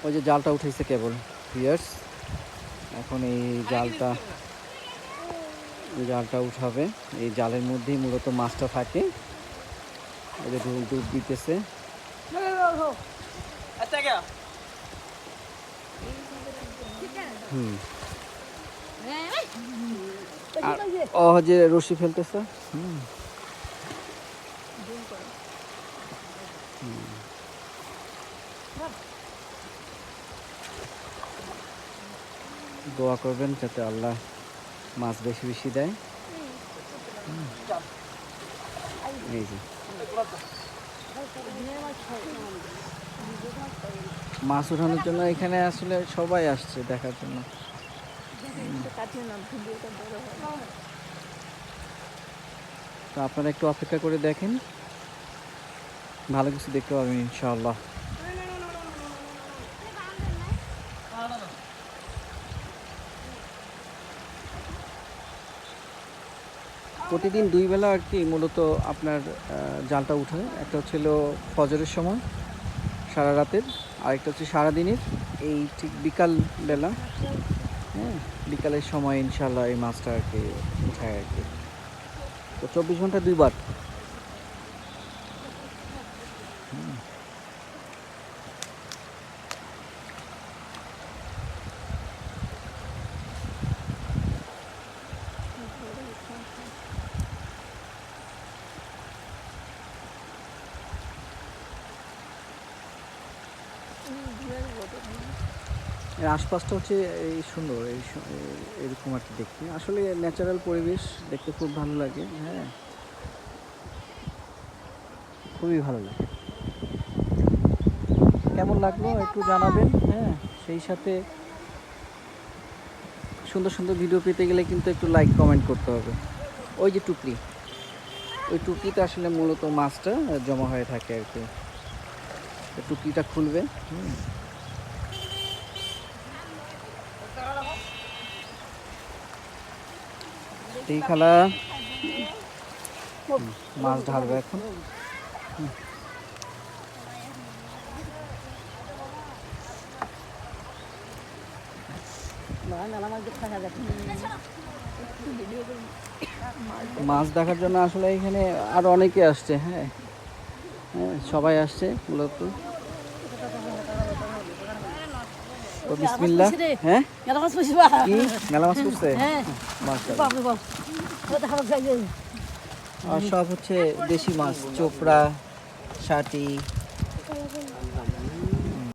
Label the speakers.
Speaker 1: ওই যে জালটা উঠেছে কেবল ভিউয়ার্স, এখন এই জালটা উঠাবে। এই জালের মধ্যেই মূলত মাছটা থাকে। এই যে ডুব দিতেছে। ও যে রশি ফেলতেছে। দোয়া করবেন যাতে আল্লাহ মাছ বেশি বেশি দেয়। এই যে মাছ উঠানোর জন্য এখানে আসলে সবাই আসছে দেখার জন্য। তো আপনারা একটু অপেক্ষা করে দেখেন, ভালো কিছু দেখতে পাবেন ইনশাআল্লাহ। প্রতিদিন 2 বেলা আর কি মূলত আপনার জালটা উঠায়। একটা হচ্ছিল ফজরের সময় সারা রাতের, আরেকটা হচ্ছে সারাদিনের এই ঠিক বিকাল বেলা। হ্যাঁ, বিকালের সময় ইনশাআল্লাহ এই মাছটা আর কি উঠায় আর কি। তো 24 ঘন্টা 2 বার। এর আশপাশটা হচ্ছে এই সুন্দর, এরকম আর কি দেখতে। আসলে ন্যাচারাল পরিবেশ দেখতে খুব ভালো লাগে। হ্যাঁ, খুবই ভালো লাগে। কেমন লাগলো একটু জানাবেন। হ্যাঁ, সেই সাথে সুন্দর সুন্দর ভিডিও পেতে গেলে কিন্তু একটু লাইক কমেন্ট করতে হবে। ওই যে টুকরি, ওই টুকরিতে আসলে মূলত মাছটা জমা হয়ে থাকে আর কি। টুকরিটা খুলবে। এই খালা মাছ ঢালবে এখন। মাছ দেখার জন্য আসলে এখানে আরো অনেকে আসছে। হ্যাঁ, সবাই আসছে মূলত। তো বিসমিল্লাহ। হ্যাঁ, মেলা মাছ পড়ছে। আর সব হচ্ছে দেশি মাছ, চোপড়া, শাটি,